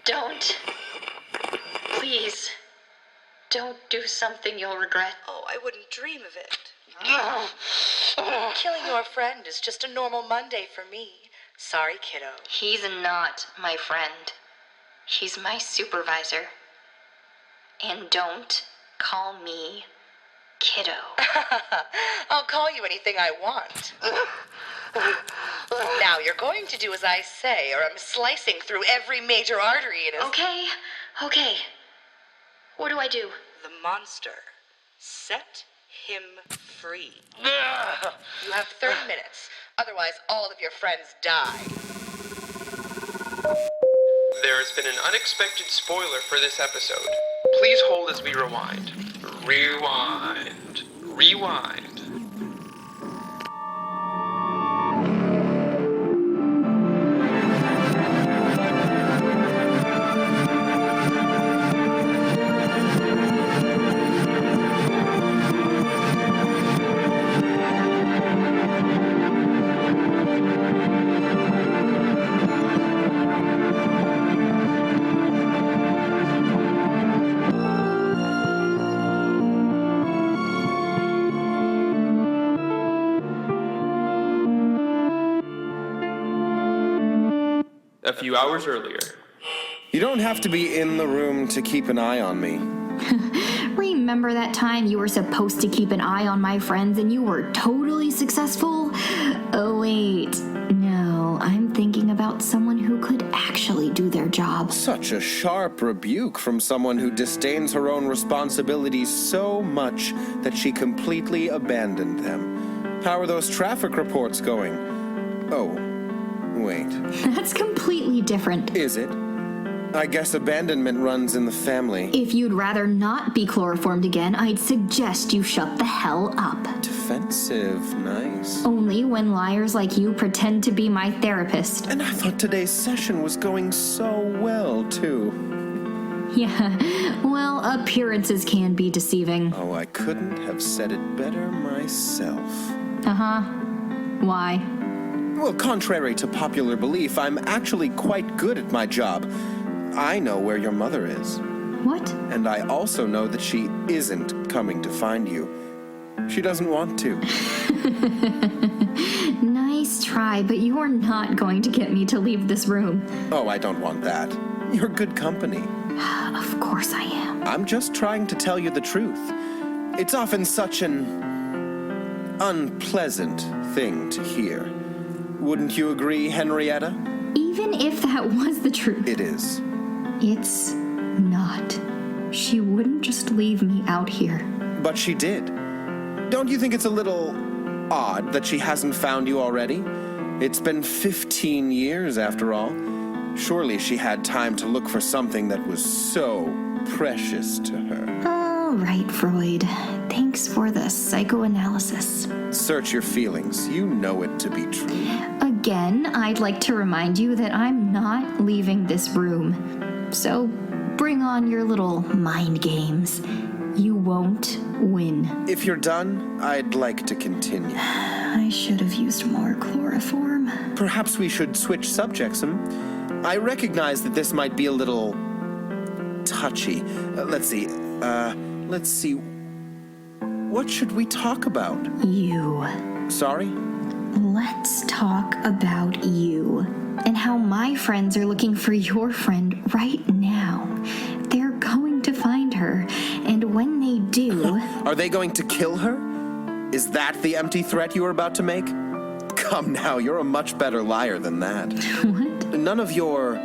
Don't. Please. Don't do something you'll regret. Oh, I wouldn't dream of it. Oh. Killing your friend is just a normal Monday for me. Sorry, kiddo. He's not my friend. He's my supervisor. And don't call me kiddo. I'll call you anything I want. Now, you're going to do as I say, or I'm slicing through every major artery in his... Okay. What do I do? The monster. Set him free. You have 30 minutes. Otherwise, all of your friends die. There has been an unexpected spoiler for this episode. Please hold as we rewind. Rewind. A few hours earlier. You don't have to be in the room to keep an eye on me. Remember that time you were supposed to keep an eye on my friends and you were totally successful? Oh, wait. No, I'm thinking about someone who could actually do their job. Such a sharp rebuke from someone who disdains her own responsibilities so much that she completely abandoned them. How are those traffic reports going? Oh, wait. That's completely different. Is it? I guess abandonment runs in the family. If you'd rather not be chloroformed again, I'd suggest you shut the hell up. Defensive, nice. Only when liars like you pretend to be my therapist. And I thought today's session was going so well, too. Yeah, well, appearances can be deceiving. Oh, I couldn't have said it better myself. Uh-huh. Why? Well, contrary to popular belief, I'm actually quite good at my job. I know where your mother is. What? And I also know that she isn't coming to find you. She doesn't want to. Nice try, but you're not going to get me to leave this room. Oh, I don't want that. You're good company. Of course I am. I'm just trying to tell you the truth. It's often such an unpleasant thing to hear. Wouldn't you agree, Henrietta? Even if that was the truth. It is. It's not. She wouldn't just leave me out here. But she did. Don't you think it's a little odd that she hasn't found you already? It's been 15 years after all. Surely she had time to look for something that was so precious to her. All right, Freud. Thanks for the psychoanalysis. Search your feelings. You know it to be true. Again, I'd like to remind you that I'm not leaving this room. So bring on your little mind games. You won't win. If you're done, I'd like to continue. I should have used more chloroform. Perhaps we should switch subjects. I recognize that this might be a little touchy. Let's see. What should we talk about? You. Sorry? Let's talk about you and how my friends are looking for your friend right now. They're going to find her, and when they do... Are they going to kill her? Is that the empty threat you were about to make? Come now, you're a much better liar than that. What? None of your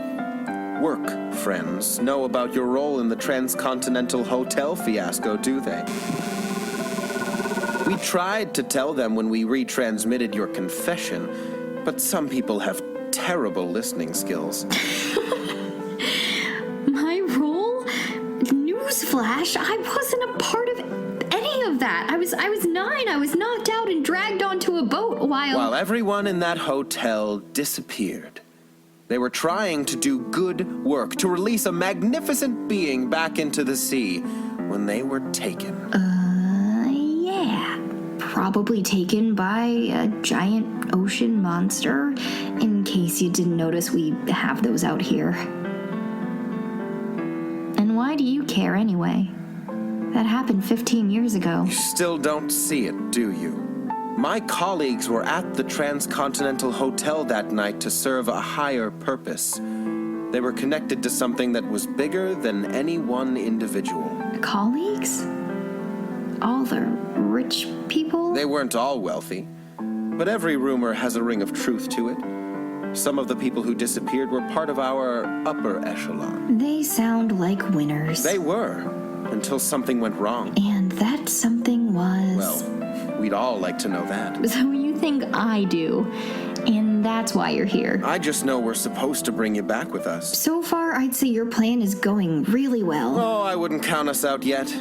work friends know about your role in the Transcontinental Hotel fiasco, do they? We tried to tell them when we retransmitted your confession, but some people have terrible listening skills. My role? Newsflash, I wasn't a part of any of that. I was 9. I was knocked out and dragged onto a boat while everyone in that hotel disappeared. They were trying to do good work, to release a magnificent being back into the sea when they were taken. Yeah. Probably taken by a giant ocean monster. In case you didn't notice, we have those out here. Why do you care anyway? That happened 15 years ago. You still don't see it, do you? My colleagues were at the Transcontinental Hotel that night to serve a higher purpose. They were connected to something that was bigger than any one individual. Colleagues? All the rich people? They weren't all wealthy, but every rumor has a ring of truth to it. Some of the people who disappeared were part of our upper echelon. They sound like winners. They were, until something went wrong. And that something was... Well, we'd all like to know that. So you think I do, and that's why you're here. I just know we're supposed to bring you back with us. So far, I'd say your plan is going really well. Oh, I wouldn't count us out yet.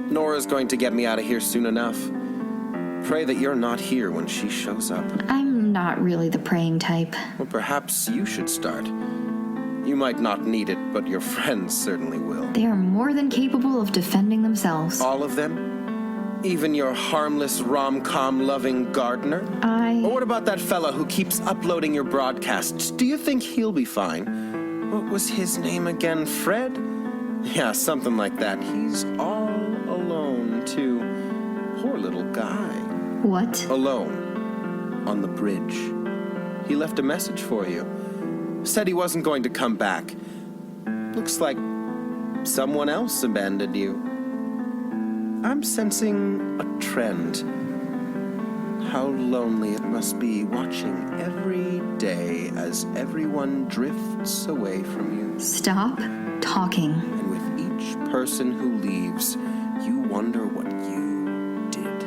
Nora's going to get me out of here soon enough. Pray that you're not here when she shows up. I'm not really the praying type. Well, perhaps you should start. You might not need it, but your friends certainly will. They are more than capable of defending themselves. All of them? Even your harmless rom-com-loving gardener? Or what about that fella who keeps uploading your broadcasts? Do you think he'll be fine? What was his name again? Fred? Yeah, something like that. He's all alone, too. Poor little guy. What? Alone. On the bridge. He left a message for you. Said he wasn't going to come back. Looks like someone else abandoned you. I'm sensing a trend. How lonely it must be watching every day as everyone drifts away from you. Stop talking. And with each person who leaves, you wonder what you did.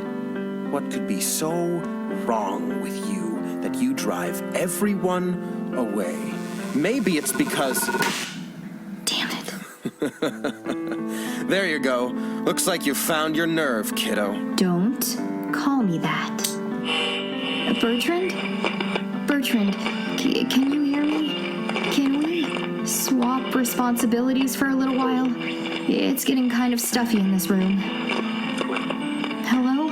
What could be so wrong with you that you drive everyone away? Maybe it's because... Damn it. There you go. Looks like you found your nerve, kiddo. Don't call me that. Bertrand? Bertrand, can you hear me? Can we swap responsibilities for a little while? It's getting kind of stuffy in this room. Hello?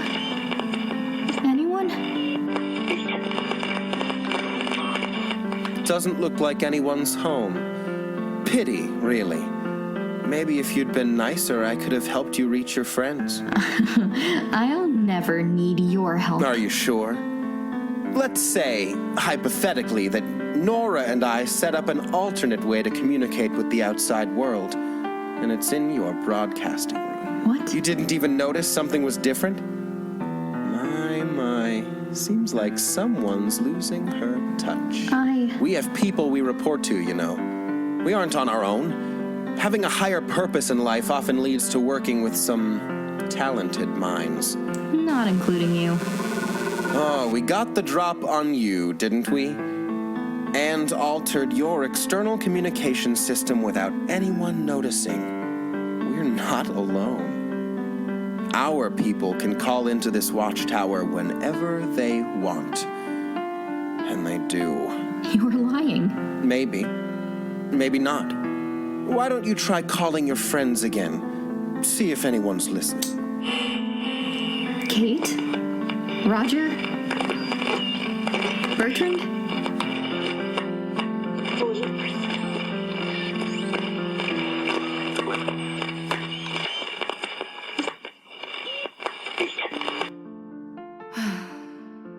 Anyone? Doesn't look like anyone's home. Pity, really. Maybe if you'd been nicer, I could have helped you reach your friends. I'll never need your help. Are you sure? Let's say, hypothetically, that Nora and I set up an alternate way to communicate with the outside world, and it's in your broadcasting room. What? You didn't even notice something was different? My. Seems like someone's losing her touch. We have people we report to, you know. We aren't on our own. Having a higher purpose in life often leads to working with some talented minds. Not including you. Oh, we got the drop on you, didn't we? And altered your external communication system without anyone noticing. We're not alone. Our people can call into this watchtower whenever they want. And they do. You're lying. Maybe. Maybe not. Why don't you try calling your friends again? See if anyone's listening. Kate? Roger? Bertrand?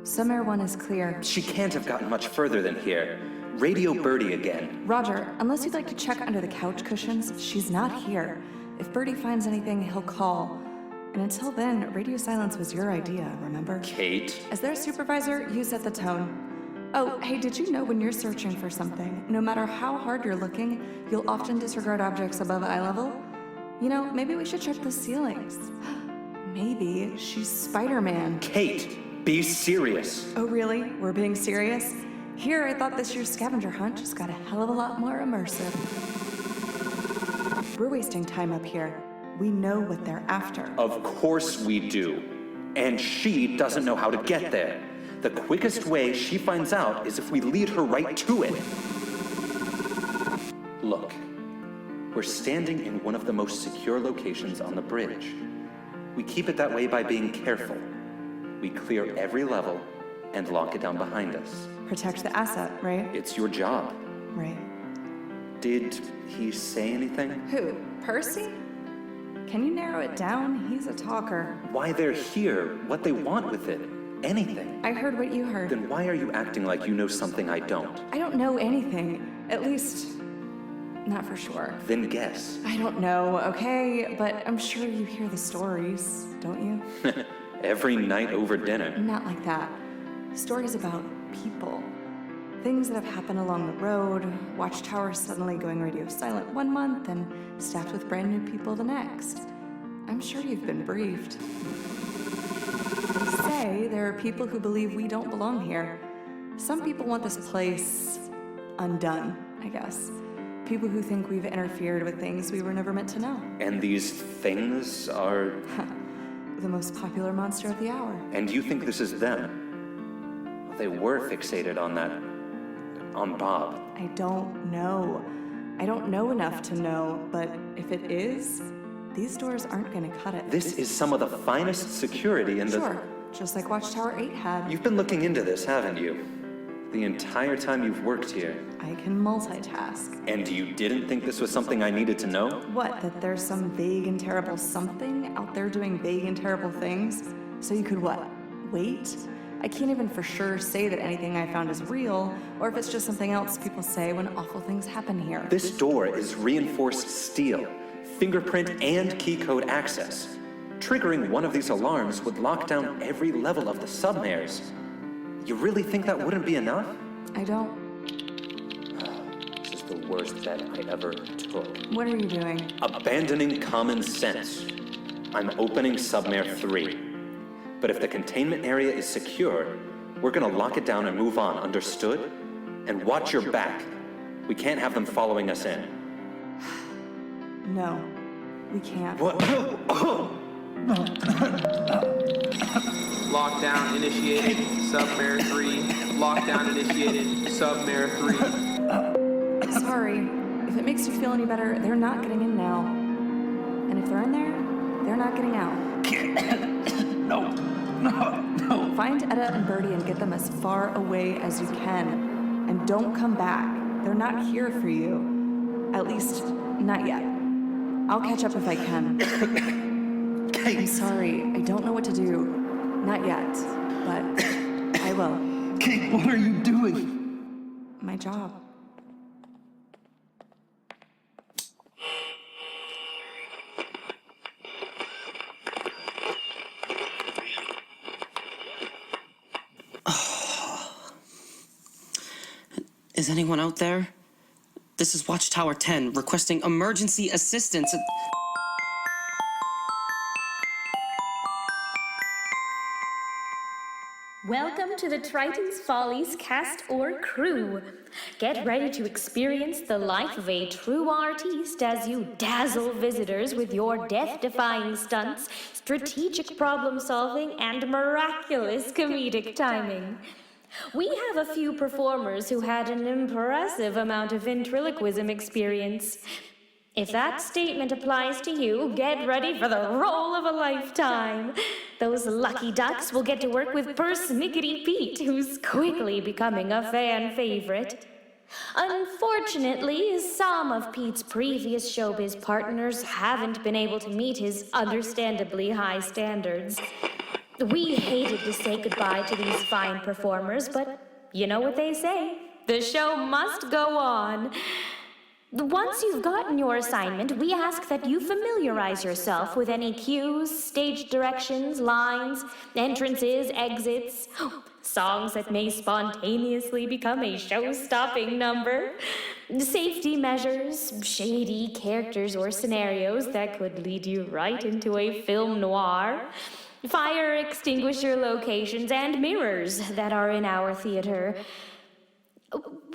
Somewhere one is clear. She can't have gotten much further than here. Radio Birdie again. Roger, unless you'd like to check under the couch cushions, she's not here. If Birdie finds anything, he'll call. And until then, radio silence was your idea, remember? Kate? As their supervisor, you set the tone. Oh, hey, did you know when you're searching for something, no matter how hard you're looking, you'll often disregard objects above eye level? You know, maybe we should check the ceilings. Maybe she's Spider-Man. Kate, be serious. Oh, really? We're being serious? Here, I thought this year's scavenger hunt just got a hell of a lot more immersive. We're wasting time up here. We know what they're after. Of course we do. And she doesn't know how to get there. The quickest way she finds out is if we lead her right to it. Look, we're standing in one of the most secure locations on the bridge. We keep it that way by being careful. We clear every level and lock it down behind us. Protect the asset, right? It's your job. Right. Did he say anything? Who? Percy? Can you narrow it down? He's a talker. Why they're here, what they want with it, anything. I heard what you heard. Then why are you acting like you know something I don't? I don't know anything. At least, not for sure. Then guess. I don't know, okay? But I'm sure you hear the stories, don't you? Every night over dinner. Not like that. Stories about people. Things that have happened along the road, Watchtower suddenly going radio silent one month and staffed with brand new people the next. I'm sure you've been briefed. They say there are people who believe we don't belong here. Some people want this place undone, I guess. People who think we've interfered with things we were never meant to know. And these things are... The most popular monster of the hour. And you think this is them? They were fixated on that... on Bob. I don't know. I don't know enough to know, but if it is, these doors aren't gonna cut it. This is some of the finest security in the... Sure, just like Watchtower 8 had. You've been looking into this, haven't you? The entire time you've worked here. I can multitask. And you didn't think this was something I needed to know? What, that there's some vague and terrible something out there doing vague and terrible things? So you could what, wait? I can't even for sure say that anything I found is real, or if it's just something else people say when awful things happen here. This door is reinforced steel, fingerprint and key code access. Triggering one of these alarms would lock down every level of the submares. You really think that wouldn't be enough? I don't. This is the worst bet I ever took. What are you doing? Abandoning common sense. I'm opening submare 3. But if the containment area is secure, we're gonna lock it down and move on, understood? And watch your back. We can't have them following us in. No, we can't. What? Lockdown initiated, submare 3. Lockdown initiated, submare 3. Sorry. If it makes you feel any better, they're not getting in now. And if they're in there, they're not getting out. No. Find Etta and Birdie and get them as far away as you can. And don't come back. They're not here for you. At least, not yet. I'll catch up if I can. I'm sorry. I don't know what to do. Not yet. But I will. Kate, what are you doing? My job. Is anyone out there? This is Watchtower 10, requesting emergency assistance. Welcome to the Triton's Follies cast or crew. Get ready to experience the life of a true artiste as you dazzle visitors with your death-defying stunts, strategic problem-solving, and miraculous comedic timing. We have a few performers who had an impressive amount of ventriloquism experience. If that statement applies to you, get ready for the role of a lifetime. Those lucky ducks will get to work with Persnickety Pete, who's quickly becoming a fan favorite. Unfortunately, some of Pete's previous showbiz partners haven't been able to meet his understandably high standards. We hated to say goodbye to these fine performers, but you know what they say. The show must go on. Once you've gotten your assignment, we ask that you familiarize yourself with any cues, stage directions, lines, entrances, exits, songs that may spontaneously become a show-stopping number, safety measures, shady characters or scenarios that could lead you right into a film noir, fire extinguisher locations, and mirrors that are in our theater.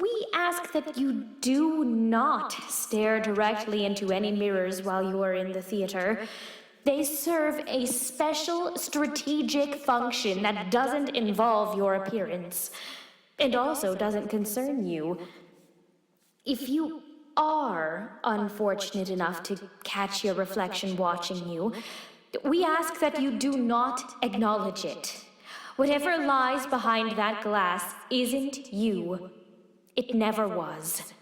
We ask that you do not stare directly into any mirrors while you are in the theater. They serve a special strategic function that doesn't involve your appearance, and also doesn't concern you. If you are unfortunate enough to catch your reflection watching you, we ask that you do not acknowledge it. Whatever lies behind that glass isn't you. It never was.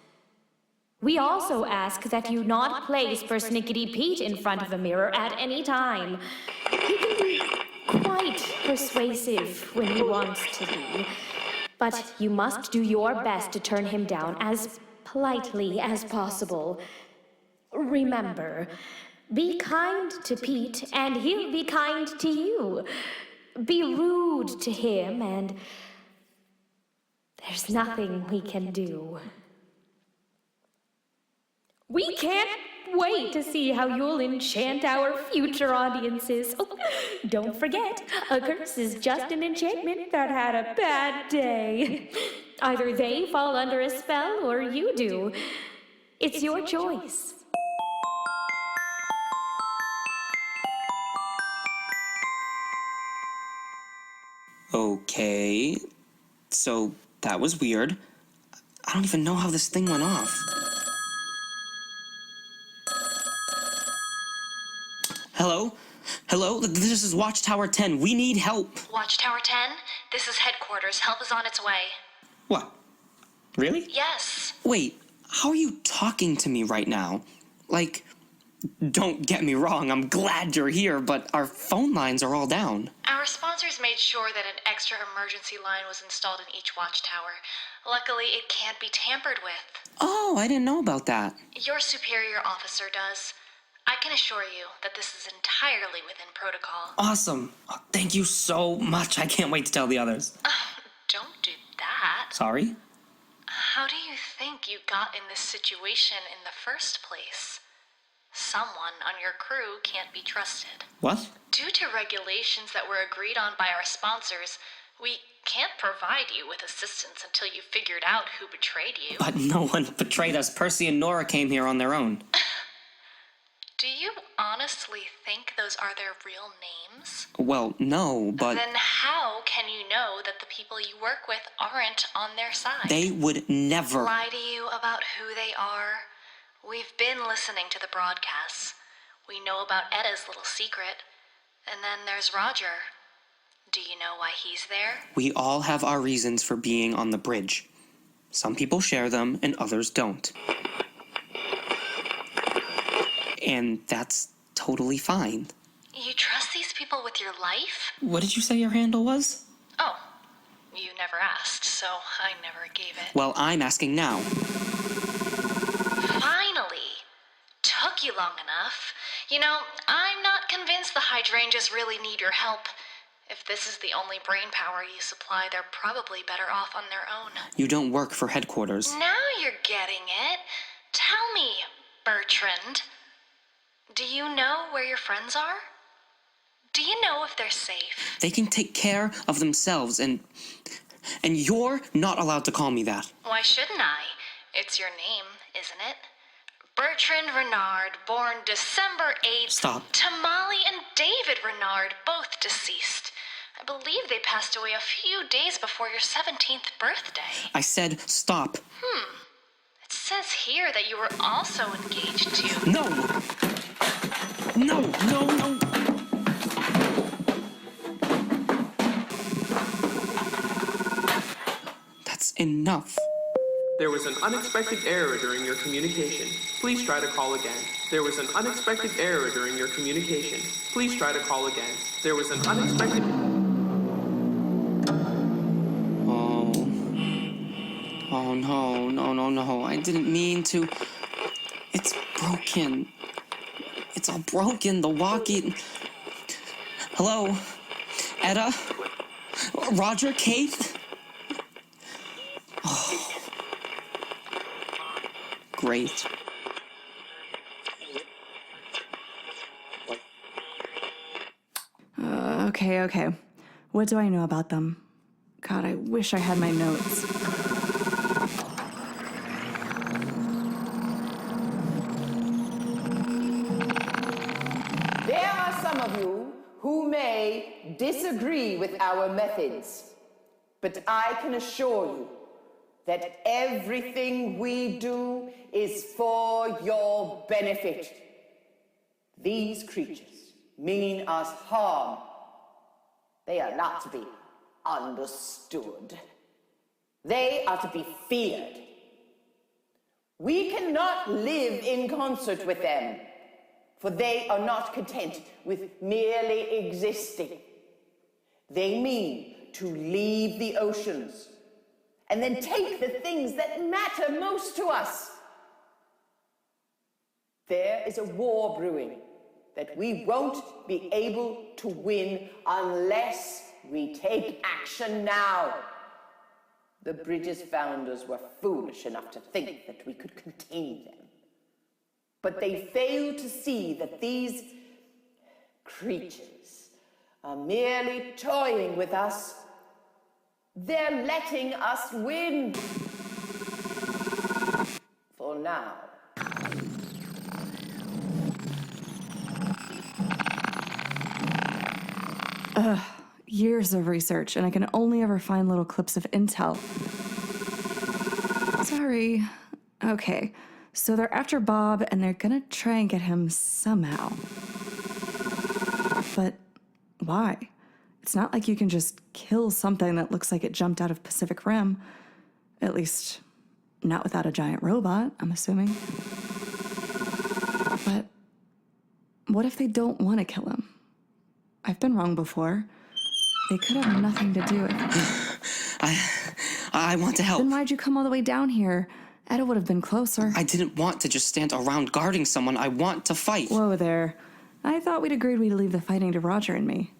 We also ask that you not place Persnickety Pete in front of a mirror at any time. He can be quite persuasive when he wants to be, but you must do your best to turn him down as politely as possible. Remember, be kind to Pete, and he'll be kind to you. Be rude to him, and there's nothing we can do. We can't wait to see how you'll enchant our future audiences. Oh, don't forget, a curse is just an enchantment that had a bad day. Either they fall under a spell or you do. It's your choice. Okay, so that was weird. I don't even know how this thing went off. Hello? Hello? This is Watchtower 10. We need help. Watchtower 10, this is headquarters. Help is on its way. What? Really? Yes. Wait, how are you talking to me right now? Like, don't get me wrong, I'm glad you're here, but our phone lines are all down. Our sponsors made sure that an extra emergency line was installed in each watchtower. Luckily, it can't be tampered with. Oh, I didn't know about that. Your superior officer does. I can assure you that this is entirely within protocol. Awesome. Oh, thank you so much. I can't wait to tell the others. Don't do that. Sorry? How do you think you got in this situation in the first place? Someone on your crew can't be trusted. What? Due to regulations that were agreed on by our sponsors, we can't provide you with assistance until you figured out who betrayed you. But no one betrayed us. Percy and Nora came here on their own. Do you honestly think those are their real names? Well, no, but... Then how can you know that the people you work with aren't on their side? They would never... Lie to you about who they are? We've been listening to the broadcasts. We know about Edda's little secret. And then there's Roger. Do you know why he's there? We all have our reasons for being on the bridge. Some people share them and others don't. And that's totally fine. You trust these people with your life? What did you say your handle was? Oh, you never asked, so I never gave it. Well, I'm asking now. Finally! Took you long enough. You know, I'm not convinced the hydrangeas really need your help. If this is the only brain power you supply, they're probably better off on their own. You don't work for headquarters. Now you're getting it. Tell me, Bertrand. Do you know where your friends are? Do you know if they're safe? They can take care of themselves, and you're not allowed to call me that. Why shouldn't I? It's your name, isn't it? Bertrand Renard, born December 8th. Stop. Tamale and David Renard, both deceased. I believe they passed away a few days before your 17th birthday. I said stop. It says here that you were also engaged to... No! No, no, no! That's enough. There was an unexpected error during your communication. Please try to call again. There was an unexpected error during your communication. Please try to call again. There was an unexpected... Oh no, no, no, no. I didn't mean to. It's broken. It's all broken. The walkie... Hello? Edda? Roger? Kate? Oh. Great. Okay. What do I know about them? God, I wish I had my notes. There are some of you who may disagree with our methods, but I can assure you that everything we do is for your benefit. These creatures mean us harm. They are not to be understood. They are to be feared. We cannot live in concert with them, for they are not content with merely existing. They mean to leave the oceans and then take the things that matter most to us. There is a war brewing that we won't be able to win unless we take action now. The bridge's founders were foolish enough to think that we could contain them. But they failed to see that these creatures are merely toying with us. They're letting us win. For now. Years of research, and I can only ever find little clips of intel. Sorry. Okay, so they're after Bob, and they're gonna try and get him somehow. But why? It's not like you can just kill something that looks like it jumped out of Pacific Rim. At least, not without a giant robot, I'm assuming. But what if they don't want to kill him? I've been wrong before. They could have nothing to do with it. I want to help. Then why'd you come all the way down here? Etta would have been closer. I didn't want to just stand around guarding someone. I want to fight. Whoa there. I thought we'd agreed we'd leave the fighting to Roger and me.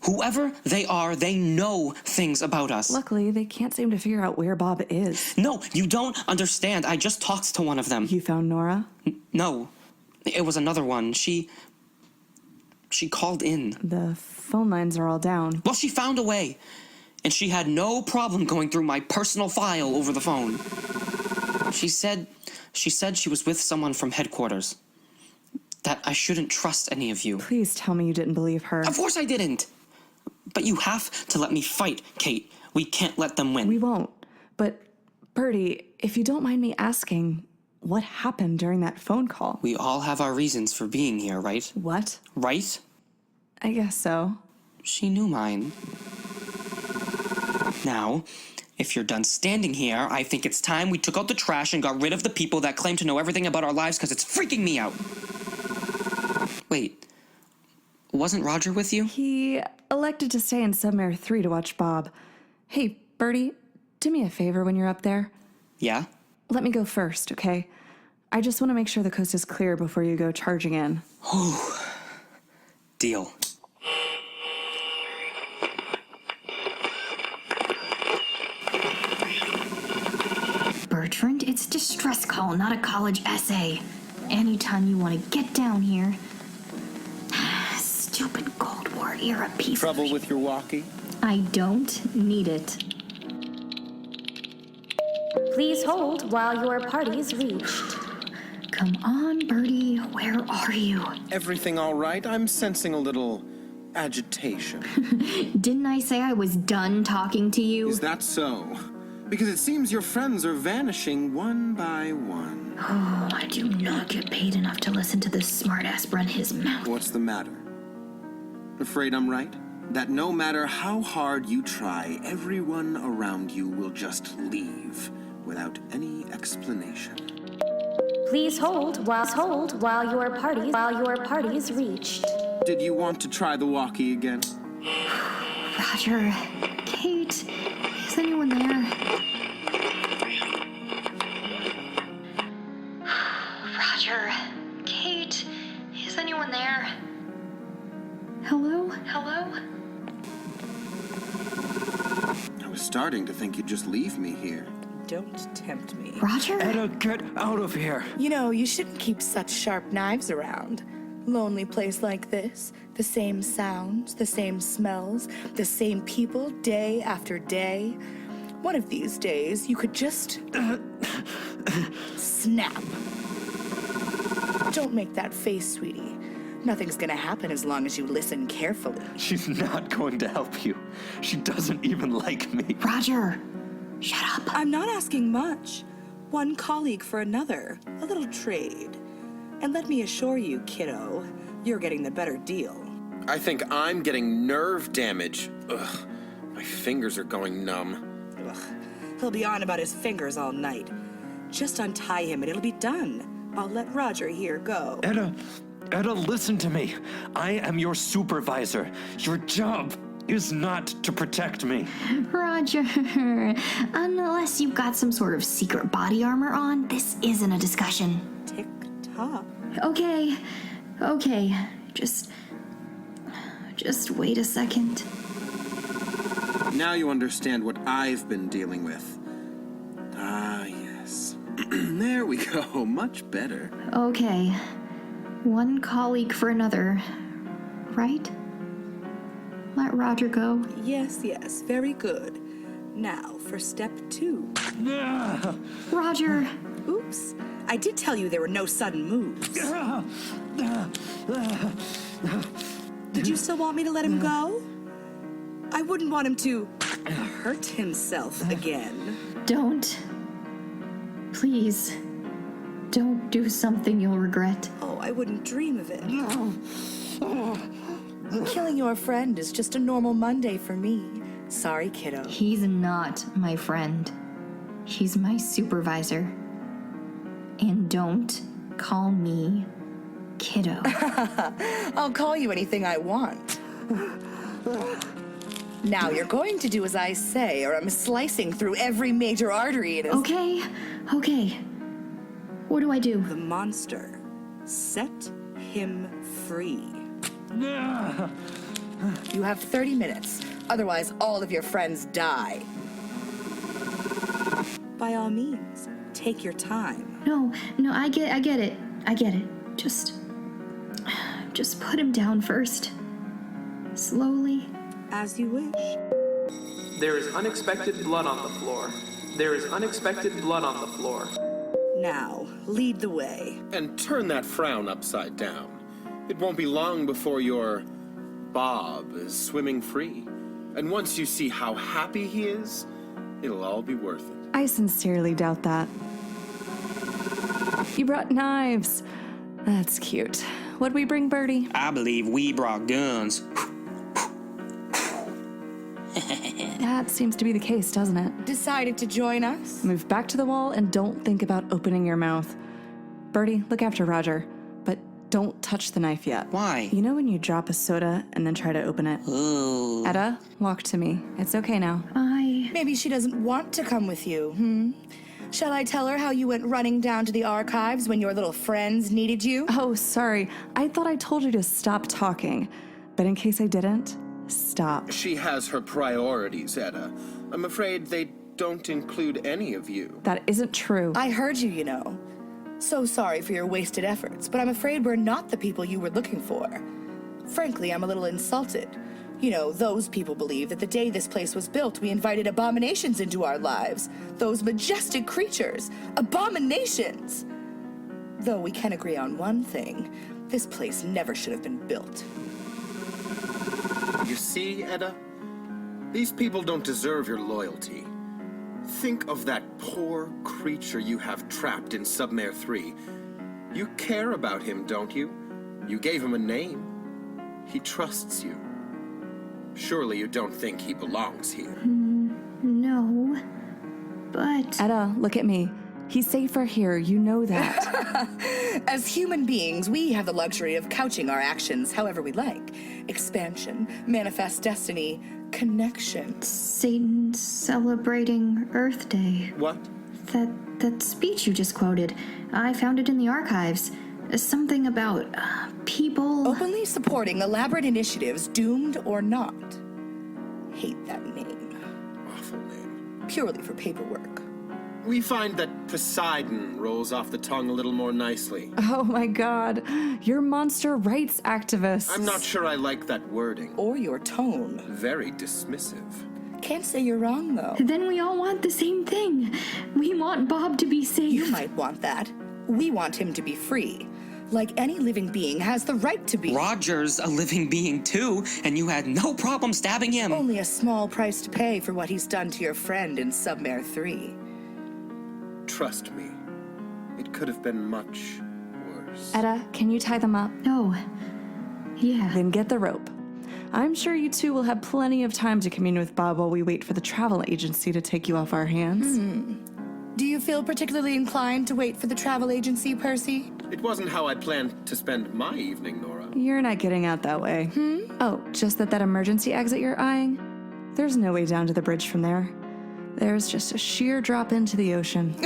Whoever they are, they know things about us. Luckily, they can't seem to figure out where Bob is. No, you don't understand. I just talked to one of them. You found Nora? No, it was another one. She called in. The phone lines are all down. Well, she found a way. And she had no problem going through my personal file over the phone. She said she was with someone from headquarters. That I shouldn't trust any of you. Please tell me you didn't believe her. Of course I didn't. But you have to let me fight, Kate. We can't let them win. We won't. But, Bertie, if you don't mind me asking, what happened during that phone call? We all have our reasons for being here, right? What? Right? I guess so. She knew mine. Now, if you're done standing here, I think it's time we took out the trash and got rid of the people that claim to know everything about our lives because it's freaking me out. Wait, wasn't Roger with you? He elected to stay in Submare 3 to watch Bob. Hey, Bertie, do me a favor when you're up there. Yeah? Let me go first, okay? I just want to make sure the coast is clear before you go charging in. Deal. Bertrand, it's a distress call, not a college essay. Anytime you want to get down here. Stupid Cold War era piece. Trouble with your walkie? I don't need it. Please hold while your party's reached. Come on, Bertie, where are you? Everything all right? I'm sensing a little agitation. Didn't I say I was done talking to you? Is that so? Because it seems your friends are vanishing one by one. Oh, I do not get paid enough to listen to this smartass run his mouth. What's the matter? Afraid I'm right? That no matter how hard you try, everyone around you will just leave without any explanation. Please hold while your party's reached. Did you want to try the walkie again? Roger, Kate, is anyone there? Roger, Kate, is anyone there? Hello? Hello? I was starting to think you'd just leave me here. Don't tempt me. Roger? Etta, get out of here. You know, you shouldn't keep such sharp knives around. Lonely place like this, the same sounds, the same smells, the same people day after day. One of these days, you could just snap. Don't make that face, sweetie. Nothing's gonna happen as long as you listen carefully. She's not going to help you. She doesn't even like me. Roger, shut up. I'm not asking much. One colleague for another, a little trade. And let me assure you, kiddo, you're getting the better deal. I think I'm getting nerve damage. Ugh, my fingers are going numb. Ugh. He'll be on about his fingers all night. Just untie him and it'll be done. I'll let Roger here go. Etta, listen to me. I am your supervisor. Your job is not to protect me. Roger, unless you've got some sort of secret body armor on, this isn't a discussion. Tick-tock. Okay. Just wait a second. Now you understand what I've been dealing with. Ah, yes. There we go. Much better. Okay. One colleague for another, right? Let Roger go. Yes, very good. Now for step 2. Roger! Oops. I did tell you there were no sudden moves. Did you still want me to let him go? I wouldn't want him to hurt himself again. Don't. Please. Don't do something you'll regret. Oh, I wouldn't dream of it. Killing your friend is just a normal Monday for me. Sorry, kiddo. He's not my friend. He's my supervisor. And don't call me kiddo. I'll call you anything I want. Now you're going to do as I say, or I'm slicing through every major artery in his... Okay. What do I do? The monster. Set him free. You have 30 minutes. Otherwise, all of your friends die. By all means, take your time. No, I get it. Just put him down first. Slowly. As you wish. There is unexpected blood on the floor. There is unexpected blood on the floor. Now, lead the way. And turn that frown upside down. It won't be long before your Bob is swimming free. And once you see how happy he is, it'll all be worth it. I sincerely doubt that. You brought knives. That's cute. What'd we bring, Birdie? I believe we brought guns. That seems to be the case, doesn't it? Decided to join us? Move back to the wall and don't think about opening your mouth. Birdie, look after Roger, but don't touch the knife yet. Why? You know when you drop a soda and then try to open it? Ooh. Etta, walk to me. It's okay now. Maybe she doesn't want to come with you, Shall I tell her how you went running down to the archives when your little friends needed you? Oh, sorry. I thought I told you to stop talking. But in case I didn't, stop. She has her priorities, Etta. I'm afraid they don't include any of you. That isn't true. I heard you, you know. So sorry for your wasted efforts, but I'm afraid we're not the people you were looking for. Frankly, I'm a little insulted. You know, those people believe that the day this place was built, we invited abominations into our lives. Those majestic creatures. Abominations! Though we can agree on one thing. This place never should have been built. You see, Etta? These people don't deserve your loyalty. Think of that poor creature you have trapped in Submare 3. You care about him, don't you? You gave him a name. He trusts you. Surely you don't think he belongs here. No, but... Etta, look at me. He's safer here, you know that. As human beings, we have the luxury of couching our actions however we like. Expansion, manifest destiny, connection. Satan celebrating Earth Day. What? That speech you just quoted. I found it in the archives. Something about people... Openly supporting elaborate initiatives, doomed or not. Hate that name. Awful name. Purely for paperwork. We find that Poseidon rolls off the tongue a little more nicely. Oh my god, you're monster rights activists. I'm not sure I like that wording. Or your tone. Very dismissive. Can't say you're wrong, though. Then we all want the same thing. We want Bob to be safe. You might want that. We want him to be free. Like any living being has the right to be. Roger's a living being too, and you had no problem stabbing him. Only a small price to pay for what he's done to your friend in Submare 3. Trust me, it could have been much worse. Etta, can you tie them up? Oh, yeah. Then get the rope. I'm sure you two will have plenty of time to commune with Bob while we wait for the travel agency to take you off our hands. Do you feel particularly inclined to wait for the travel agency, Percy? It wasn't how I planned to spend my evening, Nora. You're not getting out that way. Oh, just that emergency exit you're eyeing? There's no way down to the bridge from there. There's just a sheer drop into the ocean.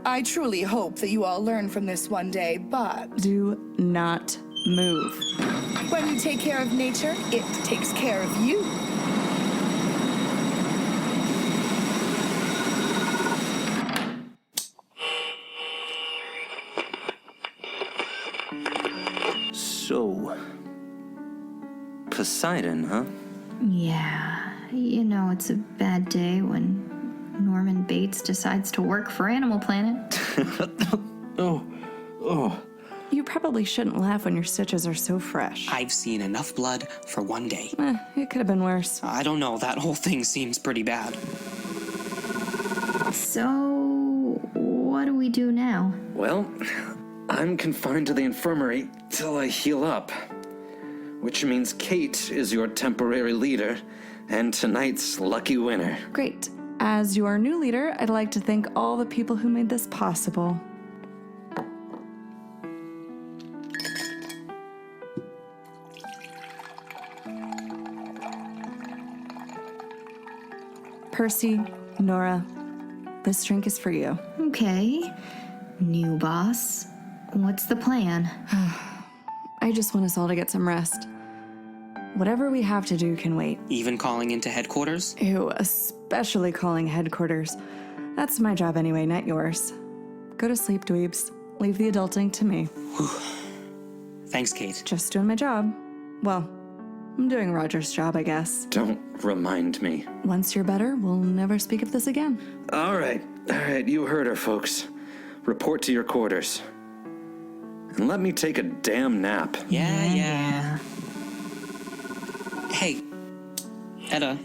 I truly hope that you all learn from this one day, but... Do not move. When you take care of nature, it takes care of you. So, Poseidon, huh? Yeah, you know it's a bad day when Norman Bates decides to work for Animal Planet. You probably shouldn't laugh when your stitches are so fresh. I've seen enough blood for one day. It could have been worse. I don't know, that whole thing seems pretty bad. So, what do we do now? Well, I'm confined to the infirmary till I heal up. Which means Kate is your temporary leader and tonight's lucky winner. Great. As your new leader, I'd like to thank all the people who made this possible. Percy, Nora, this drink is for you. Okay. New boss. What's the plan? I just want us all to get some rest. Whatever we have to do can wait. Even calling into headquarters? Ew, especially calling headquarters. That's my job anyway, not yours. Go to sleep, dweebs. Leave the adulting to me. Thanks, Kate. Just doing my job. Well, I'm doing Roger's job, I guess. Don't remind me. Once you're better, we'll never speak of this again. All right, you heard her, folks. Report to your quarters. And let me take a damn nap. Yeah. Hey, Etta,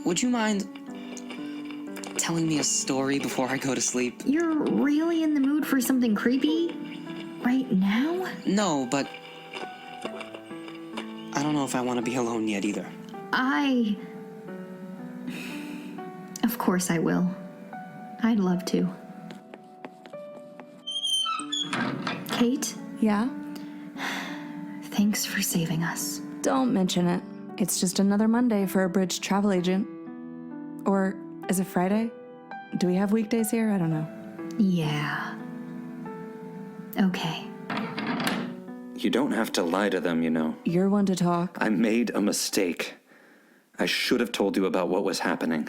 would you mind telling me a story before I go to sleep? You're really in the mood for something creepy? Right now? No, but I don't know if I want to be alone yet either. Of course I will. I'd love to. Kate? Yeah? Thanks for saving us. Don't mention it. It's just another Monday for a bridge travel agent. Or is it Friday? Do we have weekdays here? I don't know. Yeah. Okay. You don't have to lie to them, you know. You're one to talk. I made a mistake. I should have told you about what was happening.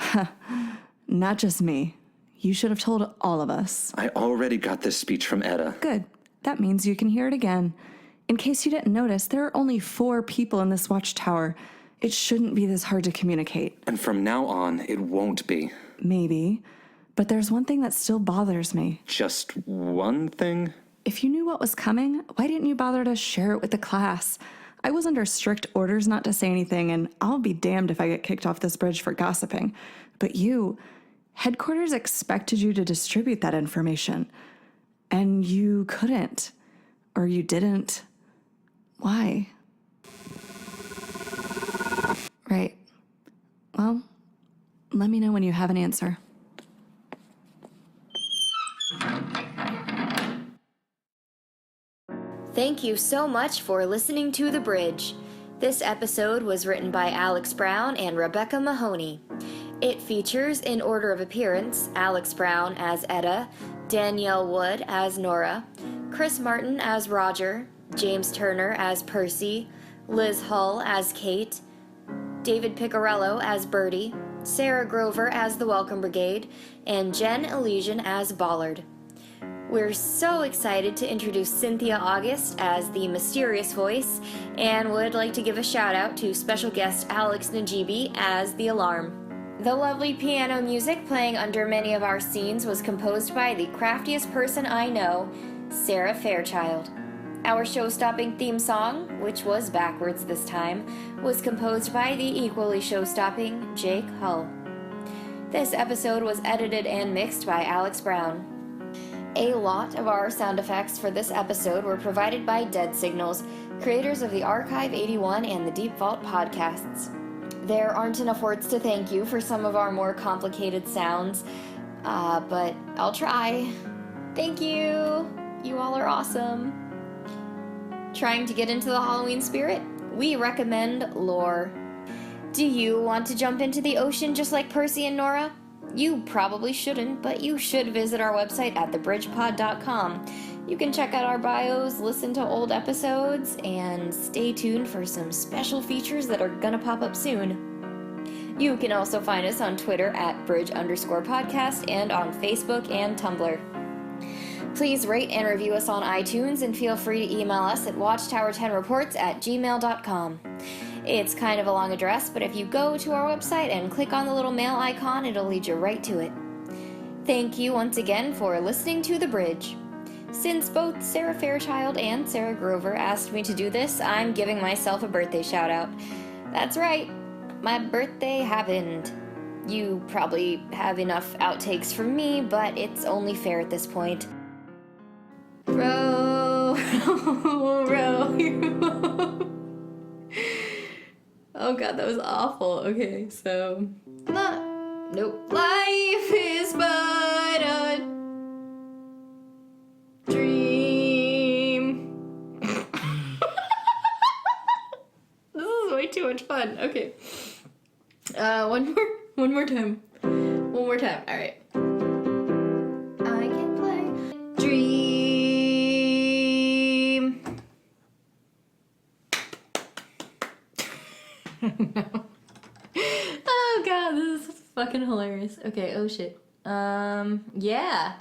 Not just me. You should have told all of us. I already got this speech from Etta. Good. That means you can hear it again. In case you didn't notice, there are only 4 people in this Watchtower. It shouldn't be this hard to communicate. And from now on, it won't be. Maybe. But there's one thing that still bothers me. Just one thing? If you knew what was coming, why didn't you bother to share it with the class? I was under strict orders not to say anything, and I'll be damned if I get kicked off this bridge for gossiping. But headquarters expected you to distribute that information. And you couldn't. Or you didn't. Why? Right. Well, let me know when you have an answer. Thank you so much for listening to The Bridge. This episode was written by Alex Brown and Rebecca Mahoney. It features, in order of appearance, Alex Brown as Etta, Danielle Wood as Nora, Chris Martin as Roger, James Turner as Percy, Liz Hull as Kate, David Piccarello as Birdie, Sarah Grover as the Welcome Brigade, and Jen Elysian as Bollard. We're so excited to introduce Cynthia August as the mysterious voice, and would like to give a shout out to special guest Alex Najibi as the alarm. The lovely piano music playing under many of our scenes was composed by the craftiest person I know, Sarah Fairchild. Our show-stopping theme song, which was backwards this time, was composed by the equally show-stopping Jake Hull. This episode was edited and mixed by Alex Brown. A lot of our sound effects for this episode were provided by Dead Signals, creators of the Archive 81 and the Deep Vault podcasts. There aren't enough words to thank you for some of our more complicated sounds. but I'll try. Thank you. You all are awesome. Trying to get into the Halloween spirit? We recommend lore. Do you want to jump into the ocean just like Percy and Nora? You probably shouldn't, but you should visit our website at thebridgepod.com. You can check out our bios, listen to old episodes, and stay tuned for some special features that are gonna pop up soon. You can also find us on Twitter at bridge_podcast and on Facebook and Tumblr. Please rate and review us on iTunes and feel free to email us at watchtower10reports@gmail.com. It's kind of a long address, but if you go to our website and click on the little mail icon, it'll lead you right to it. Thank you once again for listening to The Bridge. Since both Sarah Fairchild and Sarah Grover asked me to do this, I'm giving myself a birthday shout out. That's right, my birthday happened. You probably have enough outtakes from me, but it's only fair at this point. Bro. Oh god, that was awful. Okay, so... Nope. Life is but a dream. This is way too much fun. Okay. One more time. Alright. I can play dream. No. Oh god, this is fucking hilarious. Okay, oh shit. Yeah.